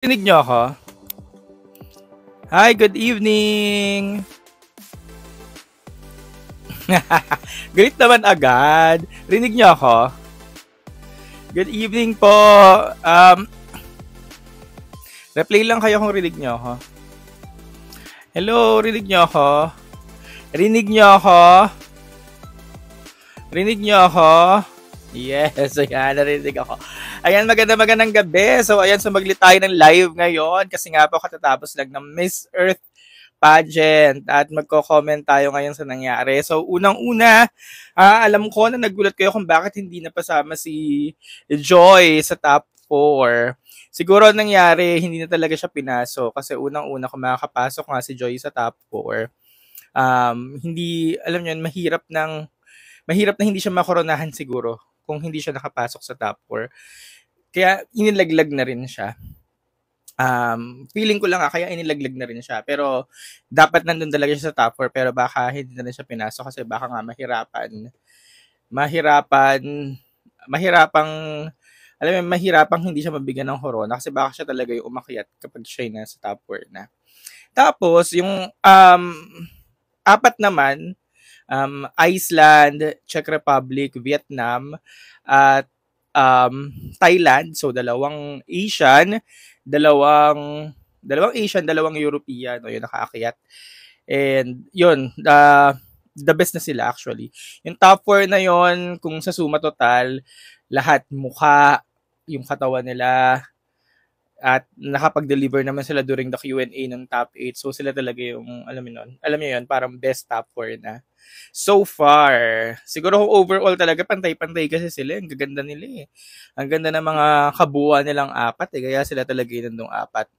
Rinig niyo ako? Hi, good evening! Greet naman agad. Rinig niyo ako? Good evening po. Replay lang kayo kung rinig niyo ako. Hello, rinig niyo ako? Rinig niyo ako? Rinig niyo ako? Yes, ayan, narinig ako. Ayan, magandang gabi. So, ayan, sumaglit tayo ng live ngayon kasi nga po katatapos lang ng Miss Earth pageant at magko-comment tayo ngayon sa nangyari. So, unang-una, alam ko na nagulat kayo kung bakit hindi napasama si Joy sa top 4. Siguro nangyari, hindi na talaga siya pinasok kasi unang-una kung makakapasok nga si Joy sa top 4, hindi, alam nyo, mahirap na hindi siya makoronahan siguro kung hindi siya nakapasok sa top 4. Kaya inilaglag na rin siya. Feeling ko lang kaya inilaglag na rin siya. Pero dapat nandun talaga siya sa top 4 pero baka hindi na rin siya pinasok kasi baka nga mahirapang, alam mo, mahirapang hindi siya mabigyan ng corona kasi baka siya talaga yung umakyat kapag siya na sa top 4 na. Tapos, yung apat naman, Iceland, Czech Republic, Vietnam, at Thailand. So, dalawang Asian, dalawang European, o yun, nakaakyat. And, yun, the best na sila actually. Yung top 4 na yun, kung sa suma total, lahat mukha, yung katawan nila, at nakapag-deliver naman sila during the Q&A ng top 8. So, sila talaga yung, alam niyo yun, parang best top 4 na. So far, siguro kung overall talaga pantay-pantay kasi sila, ang gaganda nila eh. Ang ganda ng mga kabuuan nilang apat eh, kaya sila talaga yun nung apat.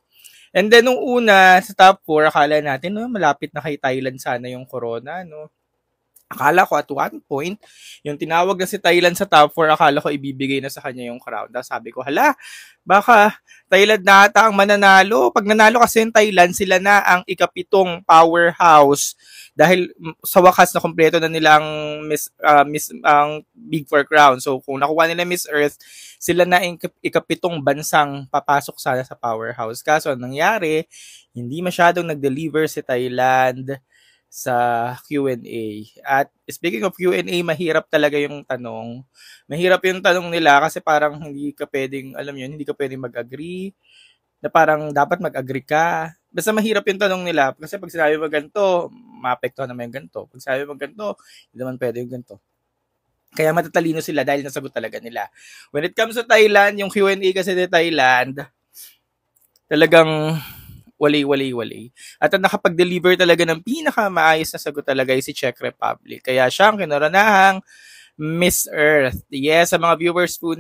And then nung una, sa top 4, akala natin, no, malapit na kay Thailand sana yung corona, no. Akala ko at one point, yung tinawag na si Thailand sa top 4, akala ko ibibigay na sa kanya yung crown. Tapos sabi ko, hala, baka Thailand na ata ang mananalo. Pag nanalo kasi yung Thailand, sila na ang ikapitong powerhouse. Dahil sa wakas na kompleto na nilang ang Big Four crown. So kung nakuha nila Miss Earth, sila na ang ikapitong bansang papasok sana sa powerhouse. Kaso nangyari, hindi masyadong nag-deliver si Thailand sa Q&A. At speaking of Q&A, mahirap talaga yung tanong. Mahirap yung tanong nila kasi parang hindi ka pwedeng, alam yun, hindi ka pwedeng mag-agree. Na parang dapat mag-agree ka. Basta mahirap yung tanong nila. Kasi pag sinabi mo ganito, maapektuhan naman yung ganito. Pag sinabi mo ganito, hindi naman pwede yung ganito. Kaya matatalino sila dahil nasagot talaga nila. When it comes to Thailand, yung Q&A kasi ni Thailand, talagang wali. At ang nakapag-deliver talaga ng pinakamaayos na sagot talaga ay si Czech Republic. Kaya siya ang kinoronahang Miss Earth. Yes, sa mga viewers po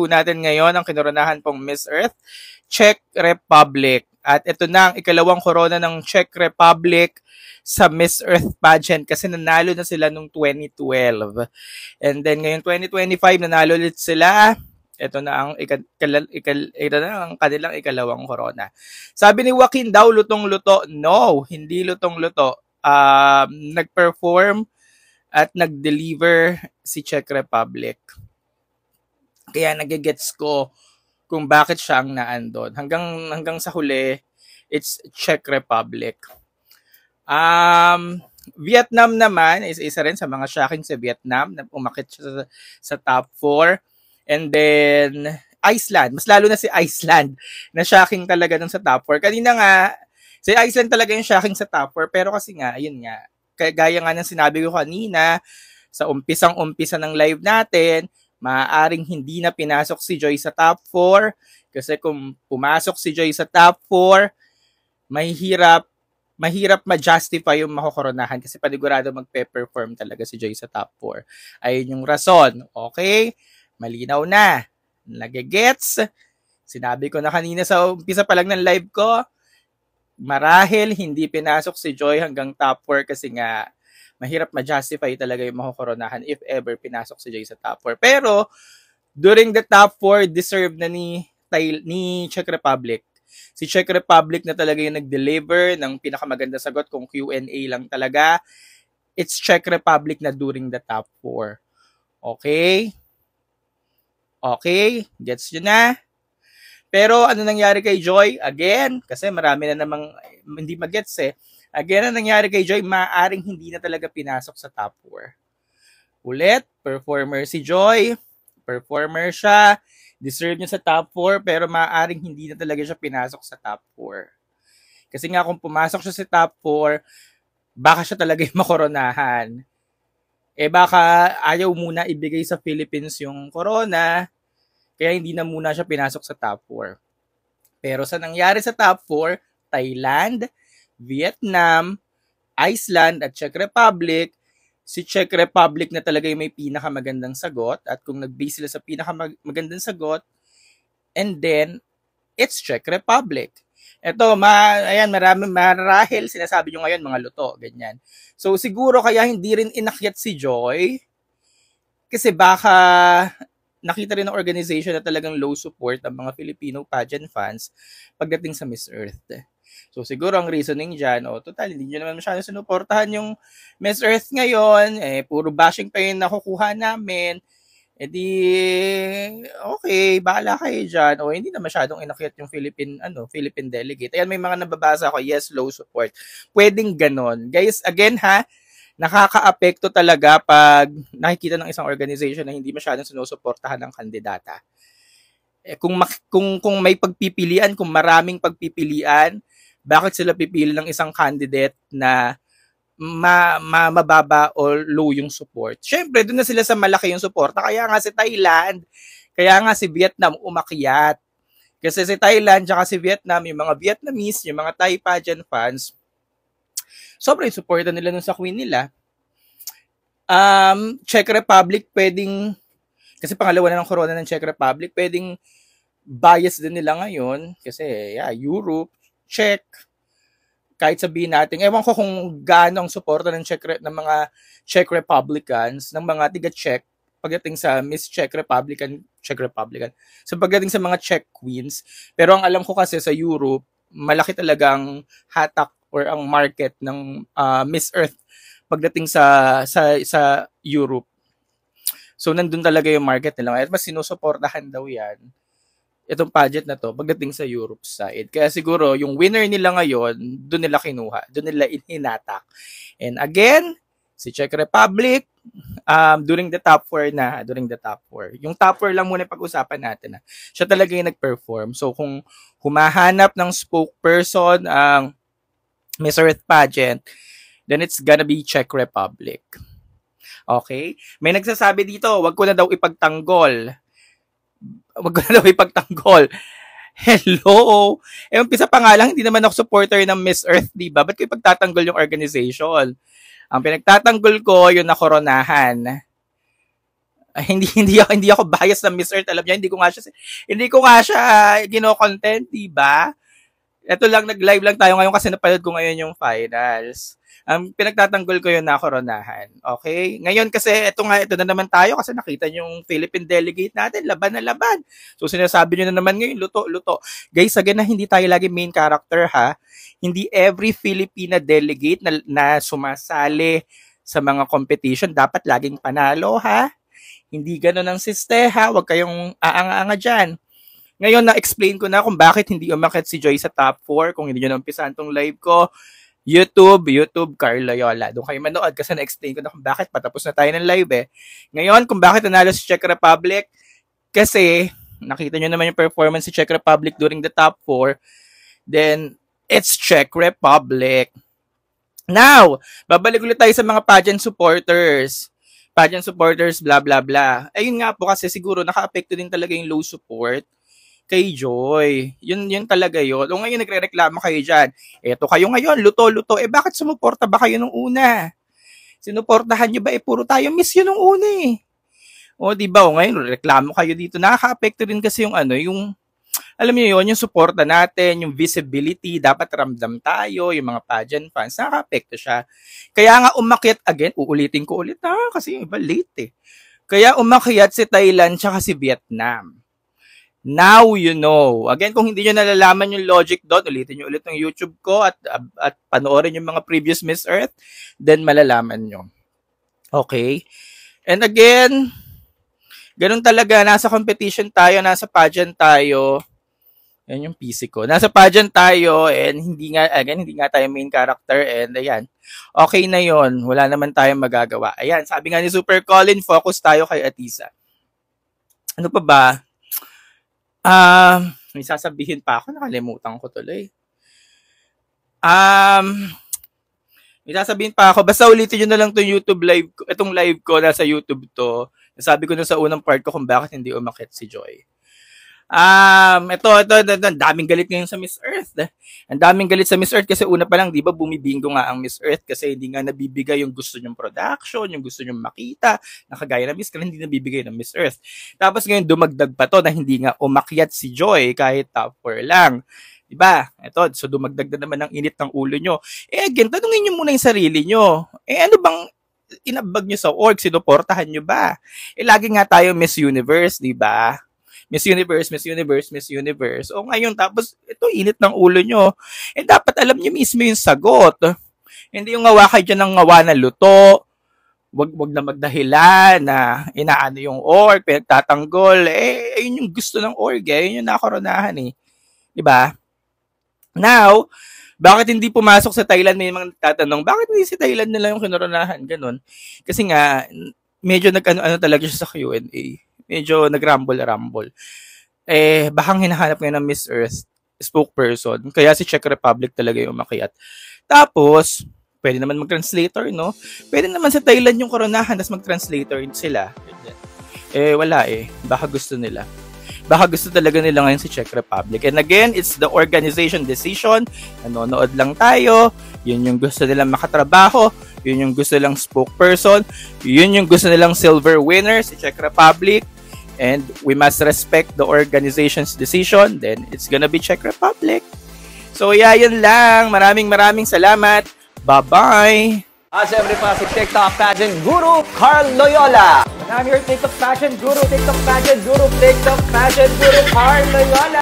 natin ngayon, ang kinoronahan pong Miss Earth, Czech Republic. At ito na ang ikalawang corona ng Czech Republic sa Miss Earth pageant kasi nanalo na sila noong 2012. And then ngayon 2025, nanalo ulit sila. Ito na ang kanilang ikalawang corona. Sabi ni Joaquin daw, lutong-luto. No, hindi lutong-luto. Nag-perform at nag-deliver si Czech Republic. Kaya nagigets ko kung bakit siya ang naandon. Hanggang sa huli, it's Czech Republic. Vietnam naman, isa rin sa mga shocking sa Vietnam na umakit siya sa top 4. And then, Iceland. Mas lalo na si Iceland na shocking talaga dun sa top 4. Kanina nga, si Iceland talaga yung shocking sa top 4. Pero kasi nga, ayun nga, gaya nga ng sinabi ko kanina, sa umpisang-umpisa ng live natin, maaaring hindi na pinasok si Joy sa top 4. Kasi kung pumasok si Joy sa top 4, mahirap ma-justify yung makokoronahan kasi panigurado magpe-perform talaga si Joy sa top 4. Ayun yung rason. Okay? Malinaw na. Nagigets? Sinabi ko na kanina sa umpisa pa lang ng live ko, marahil hindi pinasok si Joy hanggang top 4 kasi nga mahirap ma-justify talaga yung makokoronahan if ever pinasok si Joy sa top 4. Pero, during the top 4, deserve na ni Czech Republic. Si Czech Republic na talaga yung nag-deliver ng pinakamaganda sagot kung Q&A lang talaga. It's Czech Republic na during the top 4. Okay? Okay? Gets nyo na? Pero ano nangyari kay Joy? Again, kasi marami na namang hindi magets eh. Again, ang nangyari kay Joy, maaaring hindi na talaga pinasok sa top 4. Ulit, performer si Joy. Performer siya. Deserve niya sa top 4, pero maaaring hindi na talaga siya pinasok sa top 4. Kasi nga kung pumasok siya sa top 4, baka siya talaga yung makoronahan. Baka ayaw muna ibigay sa Philippines yung corona, kaya hindi na muna siya pinasok sa top 4. Pero sa nangyari sa top 4, Thailand, Vietnam, Iceland at Czech Republic, si Czech Republic na talaga yung may pinakamagandang sagot, at kung nag-base sila sa pinakamagandang sagot, and then it's Czech Republic. Ito, ayan, marahil sinasabi nyo ngayon, mga luto, ganyan. So, siguro kaya hindi rin inakyat si Joy, kasi baka nakita rin ng organization na talagang low support ang mga Filipino pageant fans pagdating sa Miss Earth. So, siguro ang reasoning dyan, total, hindi nyo naman masyadong sinuportahan yung Miss Earth ngayon, puro bashing pa yung nakukuha namin, okay, bahala kayo dyan. Hindi na masyadong inakyat yung Philippine delegate. Ayan, may mga nababasa ako, yes, low support. Pwedeng ganon. Guys, again ha, nakaka-apekto talaga pag nakikita ng isang organization na hindi masyadong sinusuportahan ng kandidata. Kung may pagpipilian, kung maraming pagpipilian, bakit sila pipili ng isang candidate na mababa o low yung support? Siyempre, doon na sila sa malaki yung suporta. Kaya nga si Thailand, kaya nga si Vietnam umakyat. Kasi si Thailand tsaka si Vietnam, yung mga Vietnamese, yung mga Thai pageant fans, sobrang suporta nila nun sa queen nila. Czech Republic, pwedeng, kasi pangalawa na ng corona ng Czech Republic, pwedeng bias din nila ngayon. Kasi, Europe, Czech, kahit sabihin natin, ewan ko kung gaano ang suporta ng mga Czech Republicans, ng mga tiga-Czech, pagdating sa Miss Czech Republican. So pagdating sa mga Czech queens. Pero ang alam ko kasi sa Europe, malaki talagang hatak or ang market ng Miss Earth pagdating sa Europe. So nandun talaga yung market nila. At mas sinusuportahan daw yan, itong pageant na to pagdating sa Europe side. Kaya siguro yung winner nila ngayon, doon nila kinuha, doon nila hinatak. And again, si Czech Republic, during the top 4. Yung top 4 lang muna pag-usapan natin. Siya talaga yung nag-perform. So kung humahanap ng spokesperson ang Miss Earth pageant, then it's gonna be Czech Republic. Okay? May nagsasabi dito, wag ko na daw ipagtanggol. Hello! Umpisa pa nga lang, hindi naman ako supporter ng Miss Earth, diba? Ba't ko ipagtatanggol yung organization? Ang pinagtatanggol ko, yung nakoronahan. Hindi ako bias ng Miss Earth, alam niya, hindi ko nga siya gino-content, diba? Ito lang, nag-live lang tayo ngayon kasi napanood ko ngayon yung finals. Pinagtatanggol ko yung nakoronahan. Okay? Ngayon kasi, ito na naman tayo kasi nakita yung Philippine delegate natin, laban na laban. So, sinasabi nyo na naman ngayon, luto. Guys, again na hindi tayo lagi main character ha. Hindi every Filipina delegate na sumasali sa mga competition dapat laging panalo ha. Hindi ganun ang sisteha. Huwag kayong aanga-anga dyan. Ngayon, na-explain ko na kung bakit hindi umakyat si Joy sa top 4. Kung hindi nyo naumpisahan tong live ko, YouTube, Carl Loyola. Doon kayo manood kasi na-explain ko na kung bakit patapos na tayo ng live eh. Ngayon, kung bakit nanalo si Czech Republic, kasi nakita nyo naman yung performance si Czech Republic during the top 4, then it's Czech Republic. Now, babalik ulit tayo sa mga pageant supporters, blah, blah, blah. Ayun nga po kasi siguro naka-apekto din talaga yung low support kay Joy. Yun talaga yun. O ngayon nagre-reklamo kayo dyan. Eto kayo ngayon, luto. Bakit sumuporta ba kayo nung una? Sinuportahan nyo ba? Puro tayo miss yun nung una eh. O diba, ngayon reklamo kayo dito. Nakaka-apekto rin kasi yung alam niyo yun, yung suporta natin, yung visibility, dapat ramdam tayo, yung mga pageant fans, nakaka-apekto siya. Kaya nga umakyat again, uulitin ko ulit kasi yung iba late eh. Kaya umakyat si Thailand tsaka si Vietnam. Now you know. Again, kung hindi nyo nalalaman yung logic doon, ulitin nyo ulit ng YouTube ko at panoorin yung mga previous Miss Earth, then malalaman nyo. Okay? And again, ganun talaga, nasa competition tayo, nasa pageant tayo, Yan yung PC ko. Nasa pageant tayo and hindi nga tayo main character and ayan. Okay na yon. Wala naman tayong magagawa. Ayan, sabi nga ni Super Colin, focus tayo kay Atisa. Ano pa ba? May sasabihin pa ako, nakalimutan ko tuloy. May sasabihin pa ako, basta ulitin nyo na lang itong YouTube live ko. Itong live ko, nasa YouTube to. Nasabi ko na sa unang part ko kung bakit hindi umakyat si Joy. Ito, ang daming galit ngayon sa Miss Earth. Ang daming galit sa Miss Earth kasi una pa lang, di ba, bumibingo nga ang Miss Earth kasi hindi nga nabibigay yung gusto nyong production, yung gusto nyong makita, nakagaya na Miss Earth, hindi nabibigay ng Miss Earth. Tapos ngayon, dumagdag pa to na hindi nga umakyat si Joy kahit top 4 lang. Diba? Ito, so dumagdag na naman ang init ng ulo nyo. Again, tanungin nyo muna yung sarili nyo. Ano bang inabag nyo sa org? Sinuportahan nyo ba? Lagi nga tayo Miss Universe, diba? Miss Universe. O ngayon, tapos, ito, init ng ulo nyo. Dapat alam nyo mismo yung sagot. Hindi yung ngawa kayo dyan ng ngawa na luto. Wag na magdahilan na inaano yung org, pinagtatanggol. Ayun yung gusto ng org. Ayun yung nakoronahan eh. Diba? Now, bakit hindi pumasok sa Thailand? May mga tatanong, bakit hindi si Thailand nila yung kinoronahan? Ganon. Kasi nga, medyo nag-ano talaga siya sa Q&A. Medyo nag-rumble. Bakang hinahanap ngayon ng Miss Earth spokesperson. Kaya si Czech Republic talaga yung umakyat. Tapos, pwede naman mag-translator, no? Pwede naman sa Thailand yung koronahan, tapos mag-translator sila. Wala eh. Baka gusto nila. Baka gusto talaga nila ngayon si Czech Republic. And again, it's the organization decision. Nanonood lang tayo. Yun yung gusto nilang makatrabaho. Yun yung gusto nilang spokesperson. Yun yung gusto nilang silver winner, si Czech Republic. And we must respect the organization's decision. Then, it's gonna be Czech Republic. So, yeah, yun lang. Maraming salamat. Bye-bye! Siyempre pa si TikTok Pageant Guru Carl Loyola. And I'm your TikTok Pageant Guru Carl Loyola.